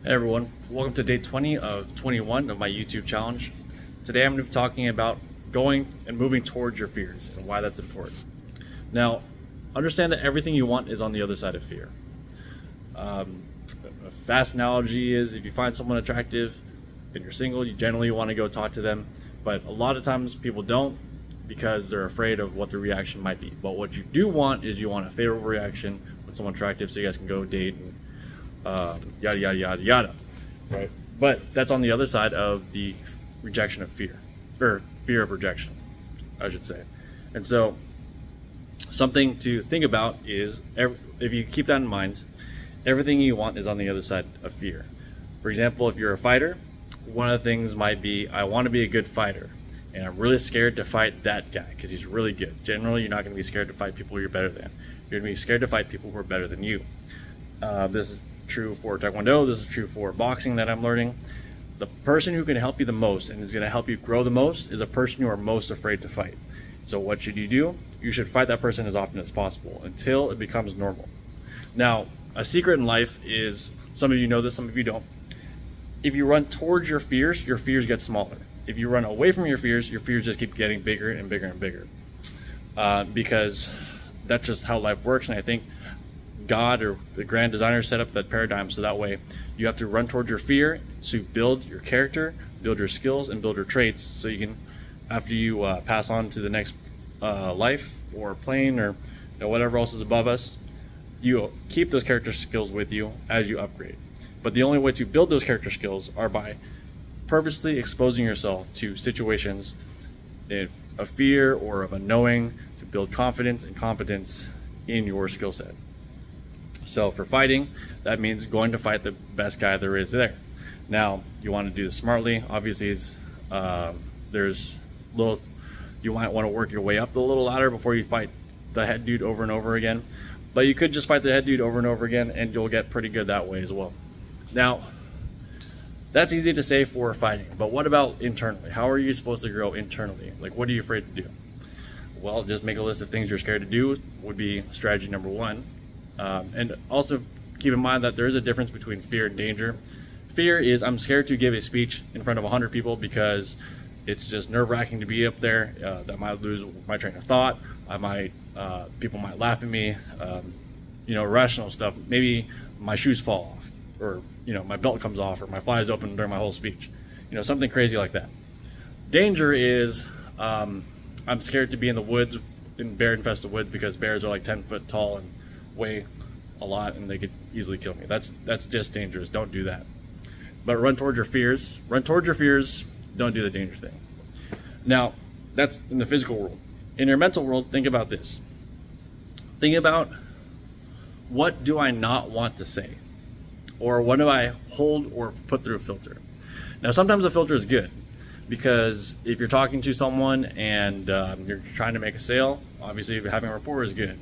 Hey everyone, welcome to day 20 of 21 of my YouTube challenge. Today I'm going to be talking about going and moving towards your fears and why that's important. Now, understand that everything you want is on the other side of fear. A fast analogy is if you find someone attractive and you're single, you generally want to go talk to them, but a lot of times people don't because they're afraid of what the reaction might be. But what you do want is you want a favorable reaction with someone attractive so you guys can go date and yada yada yada yada, right? But that's on the other side of the rejection of fear, or fear of rejection, I should say. And so something to think about is, if you keep that in mind, everything you want is on the other side of fear. For example, if you're a fighter, one of the things might be, I want to be a good fighter, and I'm really scared to fight that guy because he's really good. Generally, you're not going to be scared to fight people you're better than. You're going to be scared to fight people who are better than you. This is true for Taekwondo, this is true for boxing that I'm learning. The person who can help you the most and is going to help you grow the most is a person you are most afraid to fight. So what should you do? You should fight that person as often as possible until it becomes normal. Now, a secret in life is, some of you know this, some of you don't. If you run towards your fears get smaller. If you run away from your fears just keep getting bigger and bigger and bigger. Because that's just how life works, and I think God or the grand designer set up that paradigm so that way you have to run towards your fear to build your character, build your skills, and build your traits so you can, after you pass on to the next life or plane or whatever else is above us, you keep those character skills with you as you upgrade. But the only way to build those character skills are by purposely exposing yourself to situations of fear or of unknowing to build confidence and competence in your skill set. So for fighting, that means going to fight the best guy there is there. Now, you want to do this smartly. Obviously, you might want to work your way up the little ladder before you fight the head dude over and over again. But you could just fight the head dude over and over again, and you'll get pretty good that way as well. Now, that's easy to say for fighting, but what about internally? How are you supposed to grow internally? Like, what are you afraid to do? Well, just make a list of things you're scared to do would be strategy number one. And also keep in mind that there is a difference between fear and danger. Fear is, I'm scared to give a speech in front of 100 people because it's just nerve-wracking to be up there. That I might lose my train of thought. People might laugh at me. Irrational stuff. Maybe my shoes fall off, or my belt comes off, or my fly is open during my whole speech. Something crazy like that. Danger is, I'm scared to be in the woods, in bear-infested woods, because bears are like 10 foot tall and weigh a lot, and they could easily kill me. That's just dangerous. Don't do that. But run towards your fears. Run towards your fears. Don't do the danger thing. Now, that's in the physical world. In your mental world, think about this. Think about, what do I not want to say? Or what do I hold or put through a filter? Now, sometimes a filter is good, because if you're talking to someone and you're trying to make a sale, obviously having a rapport is good,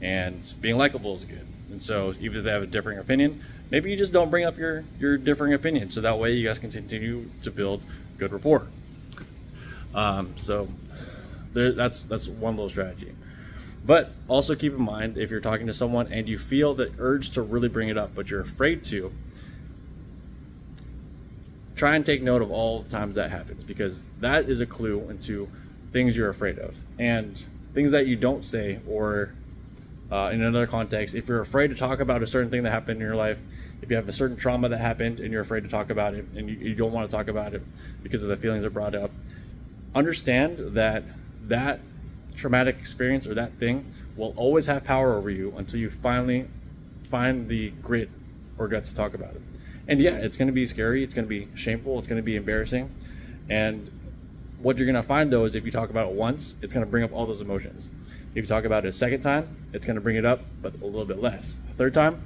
and being likable is good. And so even if they have a differing opinion, maybe you just don't bring up your differing opinion, so that way you guys can continue to build good rapport. So that's one little strategy. But also keep in mind, if you're talking to someone and you feel the urge to really bring it up, but you're afraid to, try and take note of all the times that happens, because that is a clue into things you're afraid of and things that you don't say, or in another context, if you're afraid to talk about a certain thing that happened in your life, if you have a certain trauma that happened and you're afraid to talk about it, and you don't want to talk about it because of the feelings that brought up, understand that that traumatic experience or that thing will always have power over you until you finally find the grit or guts to talk about it. And yeah, it's going to be scary, it's going to be shameful, it's going to be embarrassing. And what you're going to find though is, if you talk about it once, it's going to bring up all those emotions. If you talk about it a second time, it's going to bring it up, but a little bit less. A third time,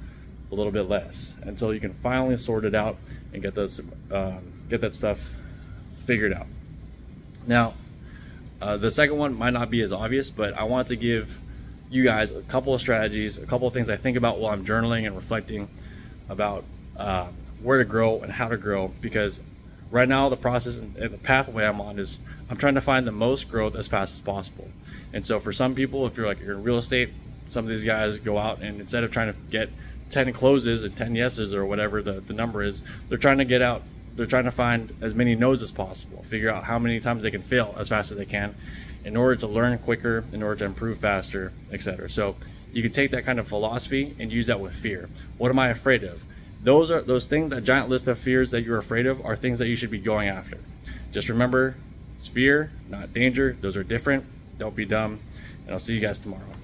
a little bit less, until you can finally sort it out and get that stuff figured out. Now, the second one might not be as obvious, but I want to give you guys a couple of strategies, a couple of things I think about while I'm journaling and reflecting about where to grow and how to grow, because right now the process and the pathway I'm on is I'm trying to find the most growth as fast as possible. And so for some people, if you're in real estate, some of these guys go out and instead of trying to get 10 closes and 10 yeses or whatever the number is. They're trying to get out, they're trying to find as many no's as possible, figure out how many times they can fail as fast as they can in order to learn quicker, in order to improve faster, etc. So you can take that kind of philosophy and use that with fear. What am I afraid of? Those things, that giant list of fears that you're afraid of, are things that you should be going after. Just remember, it's fear, not danger. Those are different. Don't be dumb. And I'll see you guys tomorrow.